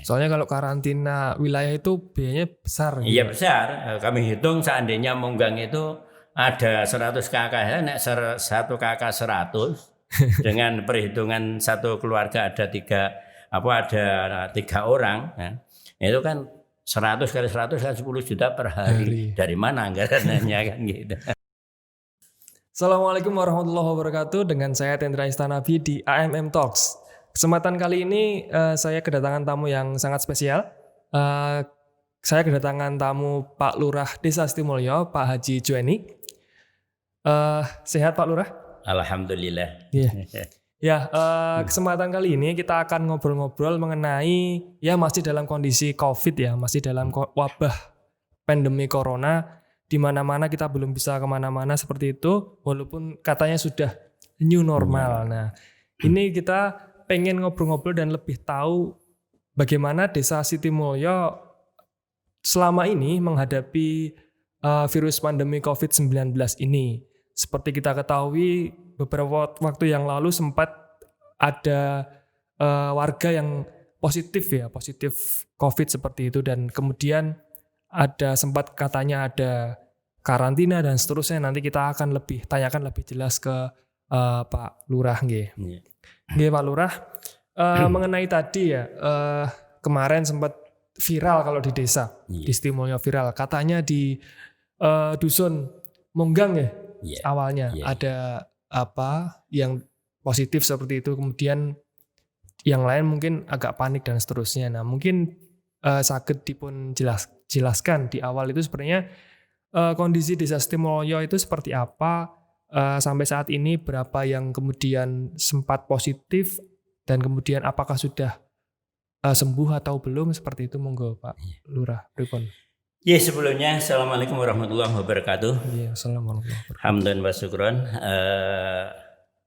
Soalnya kalau karantina wilayah itu biayanya besar. Iya besar. Kami hitung seandainya Munggang itu ada 100 kakak ya, nek 1 kakak 100 dengan perhitungan satu keluarga ada 3 orang, ya, itu kan 100 kali 100 kan 10 juta per hari. Dari mana anggarannya kan gitu. Assalamualaikum warahmatullahi wabarakatuh. Dengan saya Tendra Istanabi di AMM Talks. Kesempatan kali ini saya kedatangan tamu yang sangat spesial. Saya kedatangan tamu Pak Lurah Desa Sitimulyo, Pak Haji Juweni. Sehat Pak Lurah? Alhamdulillah. Ya, kesempatan kali ini kita akan ngobrol-ngobrol mengenai masih dalam kondisi COVID ya, masih dalam wabah pandemi corona, di mana-mana kita belum bisa kemana-mana seperti itu, walaupun katanya sudah new normal. Nah, ini kita pengen ngobrol-ngobrol dan lebih tahu bagaimana Desa Sitimulyo selama ini menghadapi virus pandemi COVID-19 ini. Seperti kita ketahui, beberapa waktu yang lalu sempat ada warga yang positif COVID seperti itu, dan kemudian sempat katanya ada karantina dan seterusnya. Nanti kita akan tanyakan lebih jelas ke Pak Lurah nggih. Nggih Pak Lurah, mengenai tadi ya, kemarin sempat viral kalau di desa, di Sitimulyo viral. Katanya di dusun Munggang ya, awalnya ada yang positif seperti itu, kemudian yang lain mungkin agak panik dan seterusnya. Nah, mungkin saged dipun jelaskan di awal itu sebenarnya kondisi Desa Sitimulyo itu seperti apa, sampai saat ini berapa yang kemudian sempat positif, dan kemudian apakah sudah sembuh atau belum, seperti itu. Monggo Pak Lurah, pripun? Ya, sebelumnya Assalamualaikum warahmatullahi wabarakatuh. Ya, Assalamualaikum warahmatullahi wabarakatuh. Hamdan wa syukron.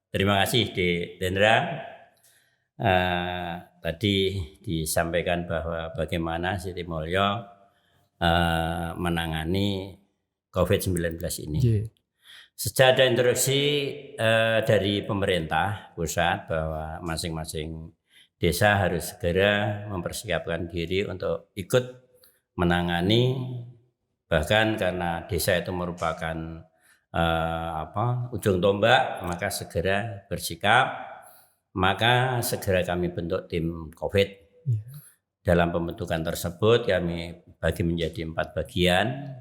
Terima kasih di Dendra. Tadi disampaikan bahwa bagaimana Sitimulyo menangani COVID-19 ini. Sejak ada instruksi dari pemerintah pusat bahwa masing-masing desa harus segera mempersiapkan diri untuk ikut menangani, bahkan karena desa itu merupakan ujung tombak, maka segera bersikap, maka segera kami bentuk tim COVID. Dalam pembentukan tersebut kami bagi menjadi 4 bagian.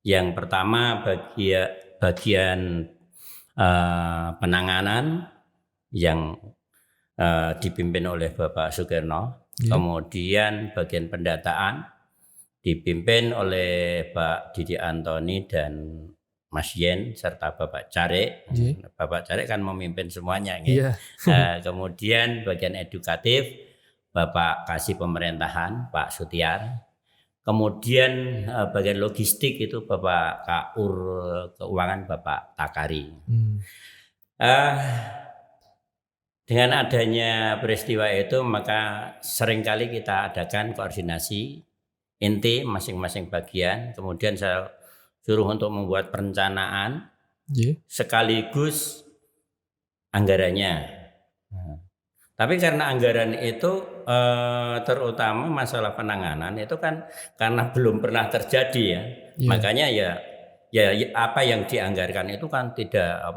Yang pertama bagian penanganan yang dipimpin oleh Bapak Sukirno, kemudian bagian pendataan dipimpin oleh Pak Didi Antoni dan Mas Yen serta Bapak Carek. Bapak Carek kan memimpin semuanya. Kemudian bagian edukatif Bapak Kasih Pemerintahan Pak Sutiar. Kemudian bagian logistik itu Bapak Kaur Keuangan Bapak Takari. Dengan adanya peristiwa itu, maka seringkali kita adakan koordinasi inti masing-masing bagian. Kemudian saya suruh untuk membuat perencanaan sekaligus anggarannya. Tapi karena anggaran itu terutama masalah penanganan itu kan karena belum pernah terjadi ya. Makanya ya apa yang dianggarkan itu kan tidak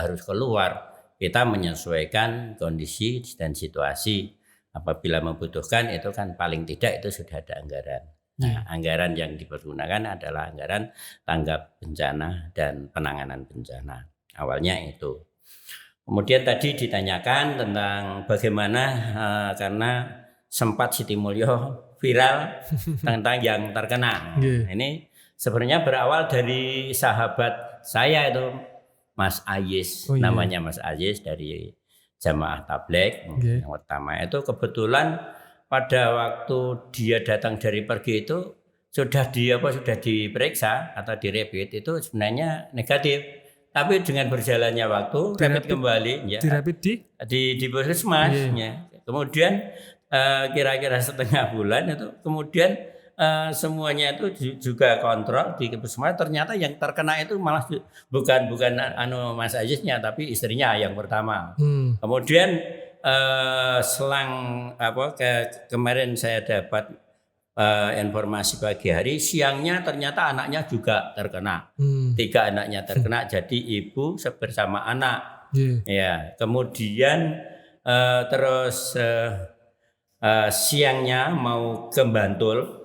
harus keluar. Kita menyesuaikan kondisi dan situasi. Apabila membutuhkan itu kan paling tidak itu sudah ada anggaran. Nah, anggaran yang dipergunakan adalah anggaran tanggap bencana dan penanganan bencana. Awalnya itu. Kemudian tadi ditanyakan tentang bagaimana karena sempat Sitimulyo viral tentang yang terkena. Ini sebenarnya berawal dari sahabat saya itu Mas Ayis, namanya Mas Ayis dari Jamaah Tablek. Yang pertama itu kebetulan pada waktu dia datang dari pergi itu sudah diperiksa atau direpit, itu sebenarnya negatif. Tapi dengan berjalannya waktu rapid kembali di puskesmas. Kemudian kira-kira setengah bulan itu kemudian semuanya itu juga kontrol di puskesmas. Ternyata yang terkena itu malah bukan Mas Ajisnya, tapi istrinya yang pertama. Kemudian selang kemarin saya dapat informasi pagi hari, siangnya ternyata anaknya juga terkena. 3 anaknya terkena, jadi ibu bersama anak. Ya, kemudian terus siangnya mau ke Bantul,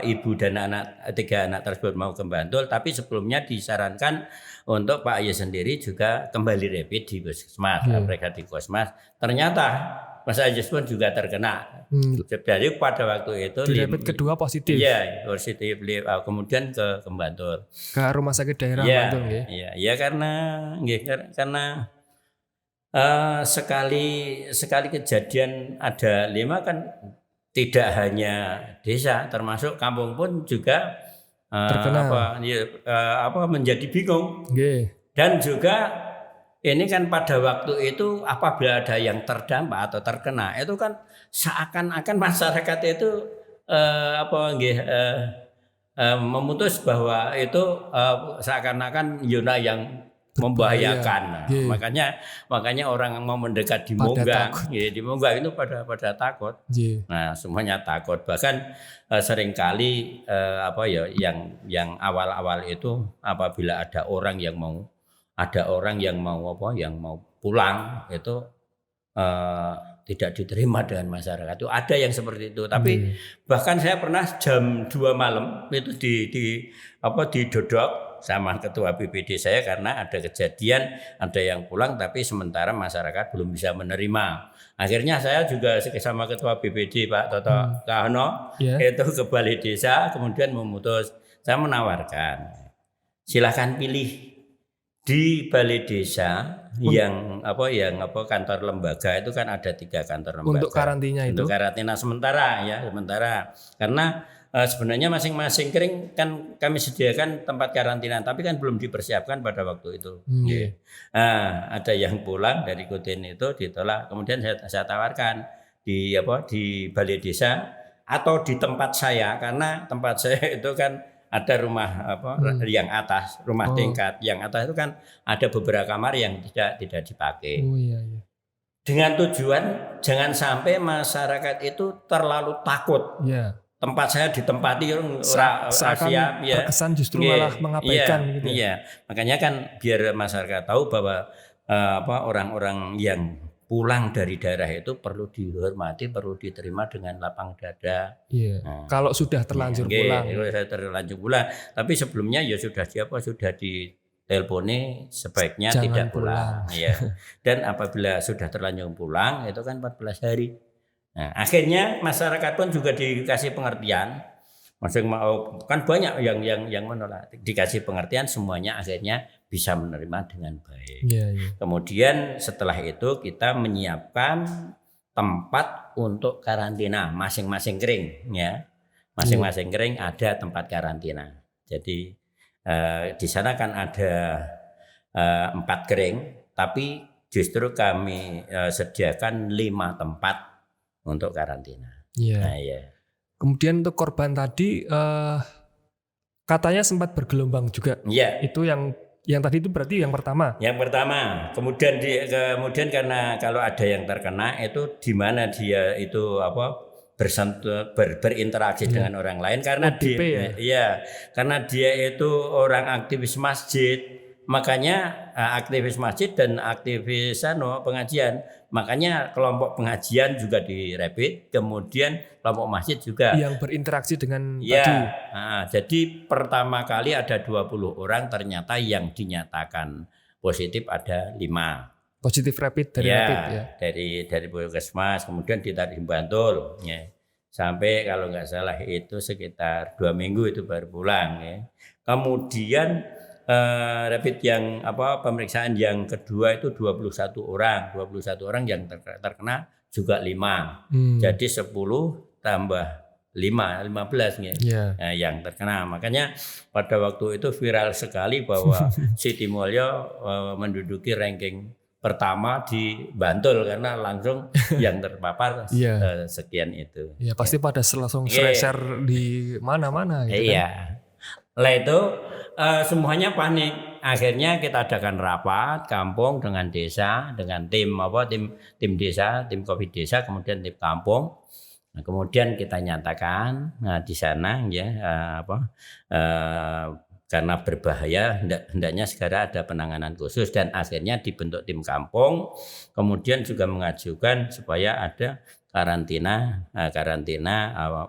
ibu dan 3 anak tersebut mau ke Bantul, tapi sebelumnya disarankan untuk Pak Aye sendiri juga kembali rapid di Puskesmas, mereka di Puskesmas. Ternyata Mas Aye pun juga terkena. Jadi pada waktu itu di rapid kedua positif. Iya, positif. Kemudian ke Bantul. Ke rumah sakit daerah Bantul nggih. Iya, karena sekali kejadian ada 5 kan tidak hanya desa, termasuk kampung pun juga terkena. Menjadi bingung. Dan juga ini kan pada waktu itu apabila ada yang terdampak atau terkena, itu kan seakan-akan masyarakat itu memutus bahwa itu seakan-akan zona yang membahayakan. Makanya orang yang mau mendekat di Monggang, di Monggang itu pada takut. Nah, semuanya takut. Bahkan seringkali yang awal-awal itu apabila ada orang yang mau pulang itu tidak diterima dengan masyarakat. Itu ada yang seperti itu. Tapi bahkan saya pernah jam 2 malam itu didodok sama ketua BPD saya karena ada kejadian ada yang pulang tapi sementara masyarakat belum bisa menerima. Akhirnya saya juga sama ketua BPD Pak Toto Kahono itu ke balai desa, kemudian saya menawarkan silakan pilih di balai desa yang kantor lembaga itu kan ada 3 kantor lembaga untuk karantina itu. Untuk karantina sementara karena sebenarnya masing-masing kering kan kami sediakan tempat karantina tapi kan belum dipersiapkan pada waktu itu. Ada yang pulang dari Kutin itu ditolak, kemudian saya tawarkan di balai desa atau di tempat saya, karena tempat saya itu kan ada rumah yang atas, rumah tingkat yang atas itu kan ada beberapa kamar yang tidak dipakai. Dengan tujuan jangan sampai masyarakat itu terlalu takut. Tempat saya ditempati siap, terkesan justru malah mengabaikan gitu. Makanya kan biar masyarakat tahu bahwa orang-orang yang pulang dari daerah itu perlu dihormati, perlu diterima dengan lapang dada. Kalau sudah terlanjur pulang. Tapi sebelumnya ya sudah diteleponi sebaiknya jangan tidak pulang. Dan apabila sudah terlanjur pulang itu kan 14 hari. Nah, akhirnya masyarakat pun juga dikasih pengertian. Kan banyak yang menolak, dikasih pengertian, semuanya akhirnya bisa menerima dengan baik. Kemudian setelah itu kita menyiapkan tempat untuk karantina masing-masing kering, masing-masing kering ada tempat karantina. Jadi di sana kan ada 4 kering, tapi justru kami sediakan 5 tempat untuk karantina. Kemudian untuk korban tadi katanya sempat bergelombang juga. Itu yang tadi itu berarti yang pertama. Yang pertama. Kemudian karena kalau ada yang terkena itu di mana dia itu berinteraksi dengan orang lain karena karena dia itu orang aktivis masjid. Makanya aktivis masjid dan aktivis pengajian, makanya kelompok pengajian juga dirapid, kemudian kelompok masjid juga yang berinteraksi dengan tadi. Jadi pertama kali ada 20 orang, ternyata yang dinyatakan positif ada 5. Positif rapid dari rapid dari Puskesmas, kemudian ditarik di Bantul sampai kalau nggak salah itu sekitar 2 minggu itu baru pulang Kemudian rapid yang pemeriksaan yang kedua itu 21 orang yang terkena juga 5. Jadi 10 tambah 15 yang terkena. Makanya pada waktu itu viral sekali bahwa Siti Mulyo menduduki ranking pertama di Bantul karena langsung yang terpapar sekian itu. Pasti pada langsung share di mana-mana gitu kan. Lah itu semuanya panik. akhirnya kita adakan rapat kampung dengan desa, dengan tim desa, tim Covid desa, kemudian tim kampung. Nah, kemudian kita nyatakan di sana ya karena berbahaya hendaknya segera ada penanganan khusus, dan akhirnya dibentuk tim kampung, kemudian juga mengajukan supaya ada karantina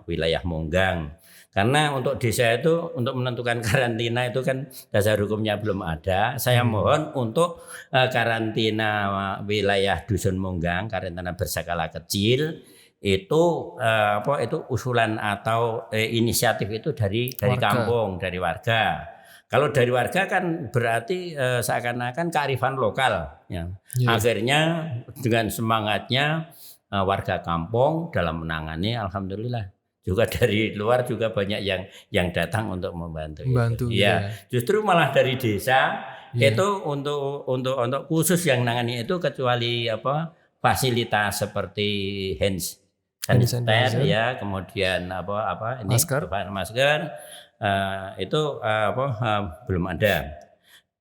wilayah Monggang. Karena untuk desa itu untuk menentukan karantina itu kan dasar hukumnya belum ada. Saya mohon untuk karantina wilayah Dusun Monggang, karantina berskala kecil itu itu usulan atau inisiatif itu dari kampung, dari warga. Kalau dari warga kan berarti seakan-akan kearifan lokal ya. Akhirnya dengan semangatnya warga kampung dalam menangani, alhamdulillah juga dari luar juga banyak yang datang untuk membantu. Ya, justru malah dari desa itu untuk khusus yang nangani itu, kecuali fasilitas seperti hand sanitizer ya, kemudian masker itu belum ada.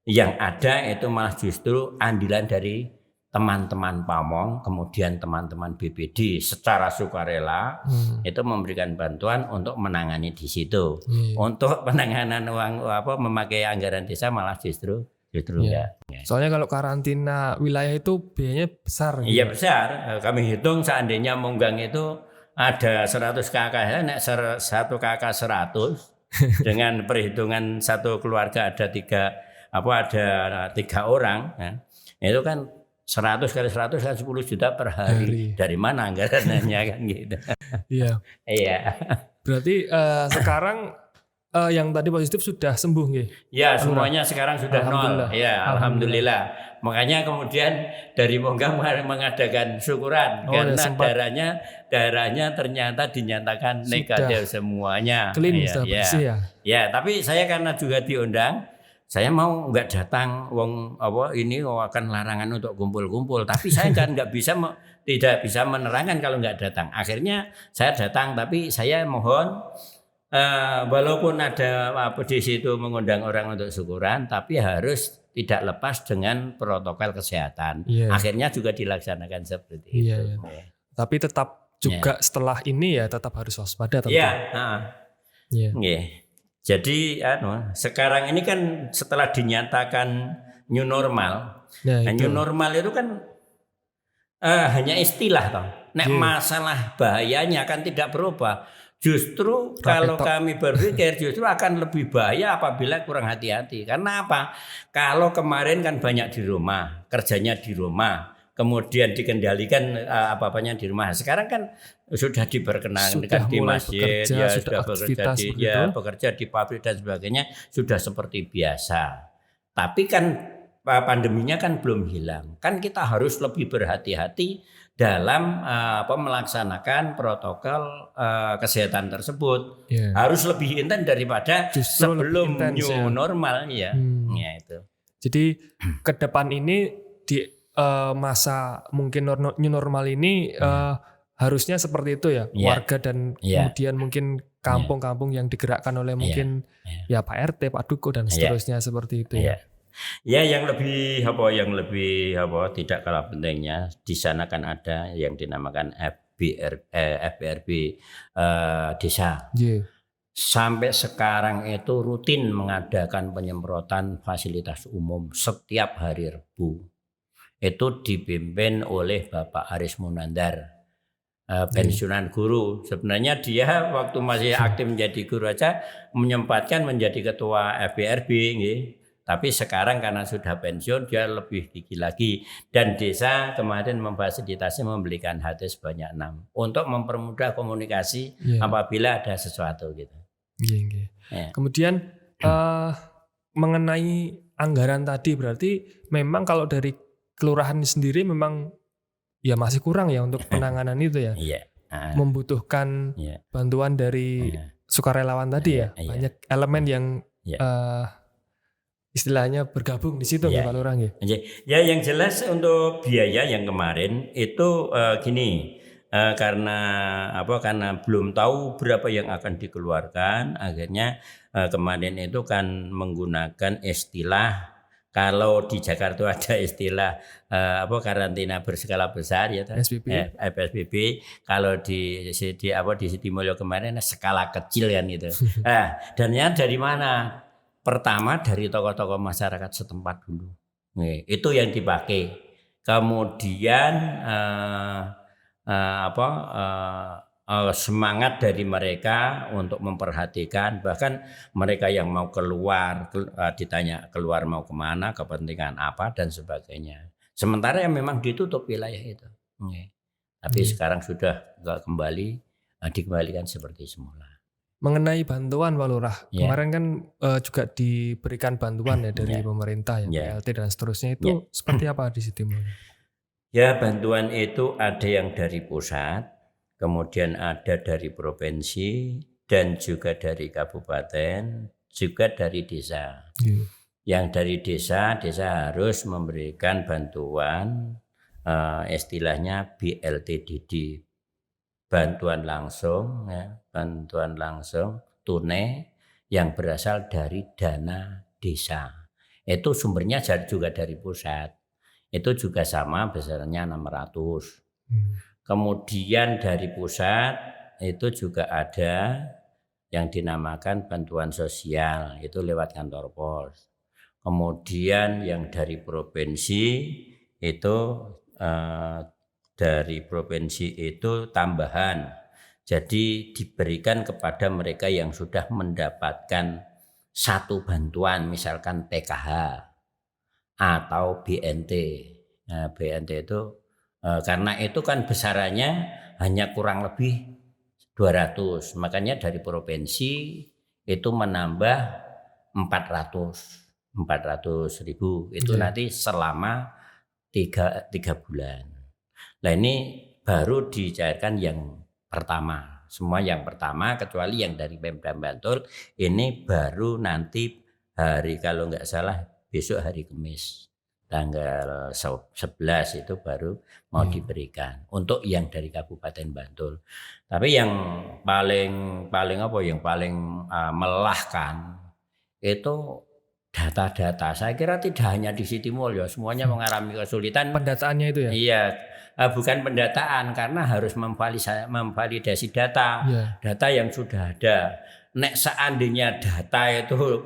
Yang ada itu malah justru andilan dari teman-teman Pamong, kemudian teman-teman BPD secara sukarela itu memberikan bantuan untuk menangani di situ. Untuk penanganan memakai anggaran desa malah justru enggak. Soalnya kalau karantina wilayah itu biayanya besar. Iya besar. Kami hitung seandainya Monggang itu ada 100 KK ya, nek 1 KK 100 dengan perhitungan satu keluarga ada 3 orang ya. Itu kan 100 kali 100 kan 10 juta per hari. Dari mana anggarannya kan gitu. Iya. Iya. Berarti sekarang yang tadi positif sudah sembuh nggih? Ya, semuanya sekarang sudah nol. Ya, alhamdulillah. Makanya kemudian dari Monggang mengadakan syukuran karena darahnya ternyata dinyatakan negatif semuanya. Clean sudah bersih ya. Ya, tapi saya karena juga diundang, saya mau nggak datang, ini akan larangan untuk kumpul-kumpul, tapi saya kan tidak bisa menerangkan kalau nggak datang. Akhirnya saya datang, tapi saya mohon walaupun ada di situ mengundang orang untuk syukuran, tapi harus tidak lepas dengan protokol kesehatan. Akhirnya juga dilaksanakan seperti itu. Tapi tetap juga setelah ini ya tetap harus waspada tentu. Jadi sekarang ini kan setelah dinyatakan new normal, new normal itu kan hanya istilah toh. Nek masalah bahayanya kan tidak berubah. Justru kalau kami berpikir justru akan lebih bahaya apabila kurang hati-hati. Karena apa? Kalau kemarin kan banyak di rumah, kerjanya di rumah, kemudian dikendalikan apa-apanya di rumah. Sekarang kan sudah diperkenankan di masjid, sudah bekerja di pabrik dan sebagainya, sudah seperti biasa. Tapi kan pandeminya kan belum hilang. Kan kita harus lebih berhati-hati dalam melaksanakan protokol kesehatan tersebut. Harus lebih intens daripada sebelum new normal ya. Itu. Jadi ke depan ini di masa mungkin new normal ini harusnya seperti itu ya, warga dan kemudian mungkin kampung-kampung yang digerakkan oleh mungkin Pak RT, Pak Duko dan seterusnya seperti itu ya. Ya, yang lebih tidak kalah pentingnya di sana kan ada yang dinamakan FBRB desa. Sampai sekarang itu rutin mengadakan penyemprotan fasilitas umum setiap hari Rabu. Itu dipimpin oleh Bapak Aris Munandar, pensiunan guru. Sebenarnya dia waktu masih aktif menjadi guru aja menyempatkan menjadi ketua FBRB, tapi sekarang karena sudah pensiun dia lebih gigih lagi. Dan desa kemarin memfasilitasi membelikan HT sebanyak 6 untuk mempermudah komunikasi apabila ada sesuatu gitu. Kemudian mengenai anggaran tadi, berarti memang kalau dari kelurahan sendiri memang ya masih kurang ya untuk penanganan itu ya. Membutuhkan bantuan dari sukarelawan tadi ya. Banyak elemen yang istilahnya bergabung di situ Pak Lurah ya. Ya, yang jelas untuk biaya yang kemarin itu gini, karena belum tahu berapa yang akan dikeluarkan, akhirnya kemarin itu kan menggunakan istilah Kalau di Jakarta ada istilah karantina berskala besar ya PSBB. Kalau di Sitimulyo kemarin skala kecil kan gitu. Dannya dari mana? Pertama dari tokoh-tokoh masyarakat setempat dulu. Itu yang dipakai. Kemudian semangat dari mereka untuk memperhatikan, bahkan mereka yang mau keluar ditanya keluar mau kemana, kepentingan apa dan sebagainya. Sementara yang memang ditutup wilayah itu. Tapi sekarang sudah kembali dikembalikan seperti semula. Mengenai bantuan Pak Lurah, kemarin kan juga diberikan bantuan ya dari pemerintah PLT dan seterusnya, itu seperti apa di Sitimulyo? Ya, bantuan itu ada yang dari pusat, kemudian ada dari provinsi dan juga dari kabupaten, juga dari desa. Yang dari desa harus memberikan bantuan istilahnya BLTDD, bantuan langsung tunai yang berasal dari dana desa. Itu sumbernya juga dari pusat. Itu juga sama besarnya 600. Kemudian dari pusat itu juga ada yang dinamakan bantuan sosial, itu lewat kantor pos. Kemudian yang dari provinsi itu tambahan. Jadi diberikan kepada mereka yang sudah mendapatkan satu bantuan, misalkan PKH atau BNT. Nah, BNT itu karena itu kan besarannya hanya kurang lebih 200, makanya dari provinsi itu menambah 400.000 itu nanti selama 3 bulan. Nah ini baru dicairkan yang pertama, semua yang pertama kecuali yang dari Pemda Bantul ini baru nanti hari kalau nggak salah besok hari Kamis tanggal 11 itu baru mau diberikan untuk yang dari Kabupaten Bantul. Tapi yang paling melelahkan itu data-data. Saya kira tidak hanya di Sitimulyo, semuanya mengalami kesulitan. Pendataannya itu ya? Iya, bukan pendataan karena harus memvalidasi data, data yang sudah ada. Nek seandainya data itu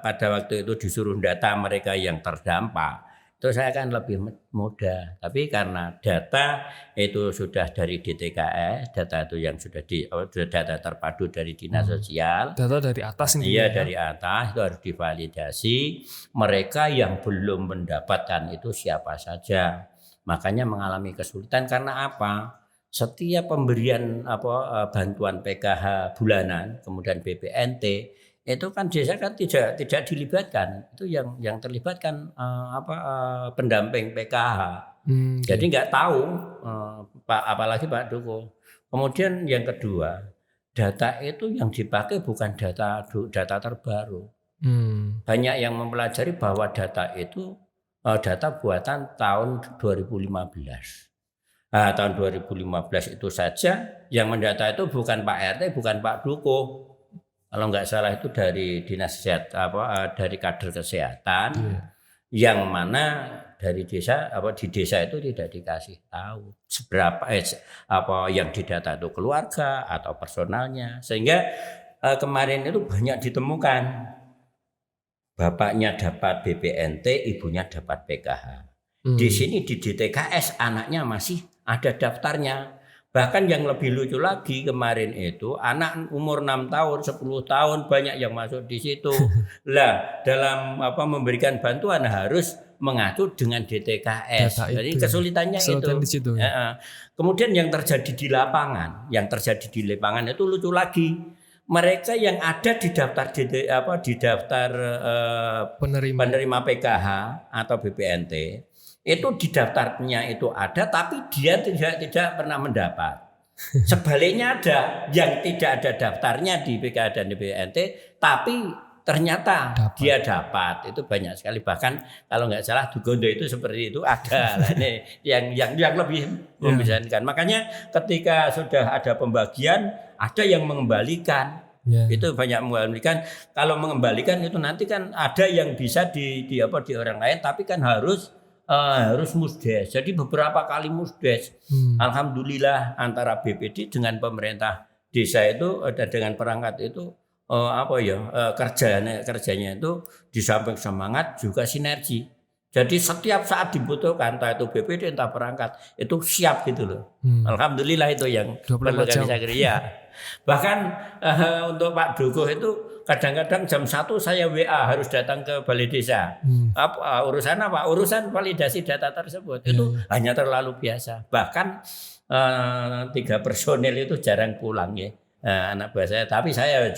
pada waktu itu disuruh data mereka yang terdampak, itu saya akan lebih mudah. Tapi karena data itu sudah dari DTKS, data itu yang sudah data terpadu dari Dinas Sosial. Data dari atas ini. Iya, dari atas itu harus divalidasi. Mereka yang belum mendapatkan itu siapa saja. Makanya mengalami kesulitan karena apa? Setiap pemberian bantuan PKH bulanan, kemudian BPNT itu kan desa kan tidak dilibatkan. Itu yang terlibat kan pendamping PKH. Jadi nggak tahu apalagi Pak Duko. Kemudian yang kedua, data itu yang dipakai bukan data terbaru. Banyak yang mempelajari bahwa data itu data buatan tahun 2015. Nah, tahun 2015 itu saja yang mendata itu bukan Pak RT, bukan Pak Duko. Kalau nggak salah itu dari dinas dari kader kesehatan, yang mana dari desa di desa itu tidak dikasih tahu seberapa yang didata itu keluarga atau personalnya, sehingga kemarin itu banyak ditemukan bapaknya dapat BPNT, ibunya dapat PKH. Di sini di DTKS anaknya masih ada daftarnya. Bahkan yang lebih lucu lagi kemarin itu anak umur 6 tahun, 10 tahun banyak yang masuk di situ. Lah, dalam memberikan bantuan harus mengacu dengan DTKS. Jadi kesulitannya itu. Kemudian yang terjadi di lapangan, itu lucu lagi. Mereka yang ada di daftar penerima PKH atau BPNT itu di daftarnya itu ada, tapi dia tidak pernah mendapat. Sebaliknya ada yang tidak ada daftarnya di PKH dan di BPNT, tapi ternyata dia dapat. Itu banyak sekali. Bahkan kalau nggak salah di Gondo itu seperti itu ada. Nah, ini yang lebih membesarkan. Makanya ketika sudah ada pembagian, ada yang mengembalikan. Itu banyak mengembalikan. Kalau mengembalikan itu nanti kan ada yang bisa di orang lain, tapi kan harus musdes. Jadi beberapa kali musdes. Alhamdulillah antara BPD dengan pemerintah desa itu dengan perangkat itu kerjanya itu di samping semangat juga sinergi. Jadi setiap saat dibutuhkan, entah itu BPD entah perangkat itu siap gitu loh. Alhamdulillah itu yang perlu kami syukuri ya. Bahkan untuk Pak Dukuh itu kadang-kadang jam 1 saya WA harus datang ke balai desa. Urusan apa? Urusan validasi data tersebut. Itu hanya terlalu biasa. Bahkan 3 personil itu jarang pulang ya. Anak buah saya, tapi saya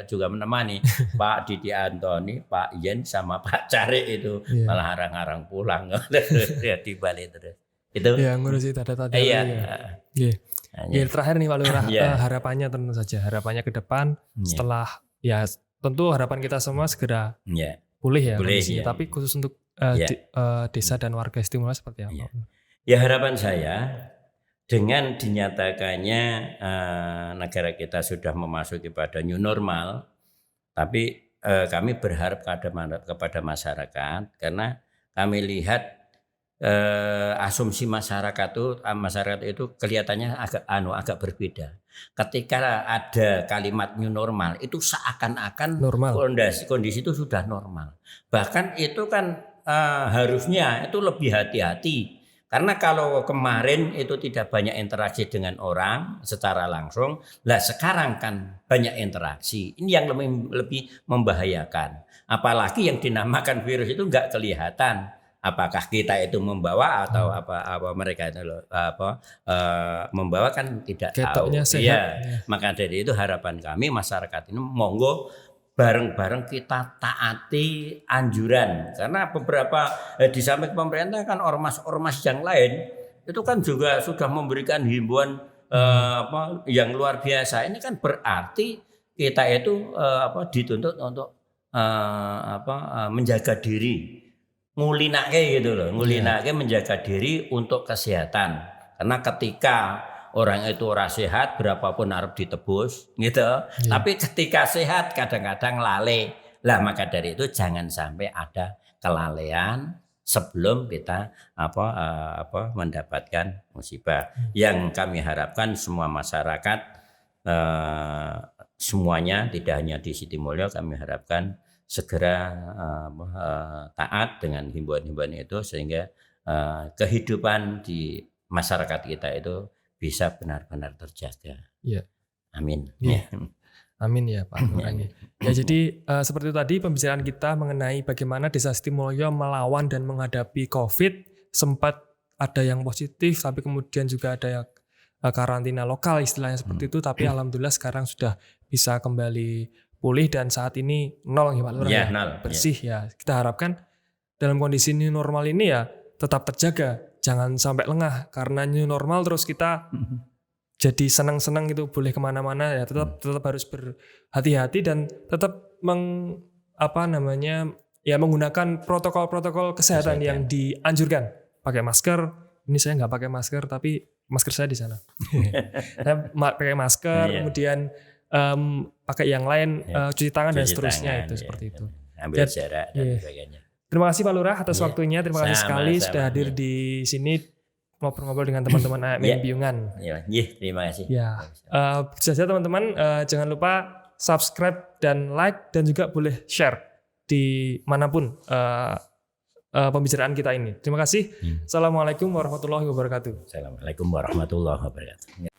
juga menemani Pak Didi Antoni, Pak Yen sama Pak Carik itu malah harang-harang pulang di balai terus. Itu ya ngurusi data-data. Terakhir nih Pak Lurah, harapannya tentu saja ke depan setelah ya tentu harapan kita semua segera pulih ya kondisinya. Tapi khusus untuk desa dan warga Istimewa seperti apa? Ya harapan saya dengan dinyatakannya negara kita sudah memasuki pada new normal, tapi kami berharap kepada masyarakat karena kami lihat asumsi masyarakat itu kelihatannya agak berbeda. Ketika ada kalimat new normal itu seakan-akan kondisi itu sudah normal. Bahkan itu kan harusnya itu lebih hati-hati. Karena kalau kemarin itu tidak banyak interaksi dengan orang secara langsung, sekarang kan banyak interaksi. Ini yang lebih membahayakan. Apalagi yang dinamakan virus itu nggak kelihatan. Apakah kita itu membawa atau apa mereka itu membawa kan tidak tahu. Maka dari itu harapan kami masyarakat ini monggo bareng-bareng kita taati anjuran, karena beberapa di samping pemerintah kan ormas-ormas yang lain itu kan juga sudah memberikan himbauan yang luar biasa. Ini kan berarti kita itu dituntut untuk menjaga diri, ngulinake gitu loh, menjaga diri untuk kesehatan. Karena ketika orang itu ora sehat berapapun harus ditebus gitu. Tapi ketika sehat kadang-kadang lale. Maka dari itu jangan sampai ada kelalaian sebelum kita mendapatkan musibah. Yang kami harapkan semua masyarakat semuanya, tidak hanya di Sitimulyo, kami harapkan segera taat dengan himbauan-himbauan itu sehingga kehidupan di masyarakat kita itu bisa benar-benar terjaga. Amin. Amin ya Pak Lurah. Ya jadi seperti itu tadi pembicaraan kita mengenai bagaimana Desa Sitimulyo melawan dan menghadapi COVID. Sempat ada yang positif, tapi kemudian juga ada yang karantina lokal istilahnya seperti itu. Tapi alhamdulillah sekarang sudah bisa kembali pulih dan saat ini nol ya Pak Lurah. Bersih ya. Kita harapkan dalam kondisi new normal ini ya tetap terjaga. Jangan sampai lengah karena new normal terus kita jadi senang-senang gitu boleh kemana-mana ya tetap harus berhati-hati dan tetap menggunakan protokol-protokol kesehatan yang dianjurkan. Pakai masker, ini saya nggak pakai masker tapi masker saya di sana. Saya pakai masker, kemudian pakai yang lain, cuci tangan dan seterusnya itu seperti itu. Ambil jarak dan sebagainya. Terima kasih Pak Lurah atas waktunya. Terima kasih sekali sudah hadir di sini ngobrol-ngobrol dengan teman-teman AMN Piungan. Terima kasih. Saja teman-teman, jangan lupa subscribe dan like dan juga boleh share di manapun pembicaraan kita ini. Terima kasih. Assalamualaikum warahmatullahi wabarakatuh. Assalamualaikum warahmatullahi wabarakatuh.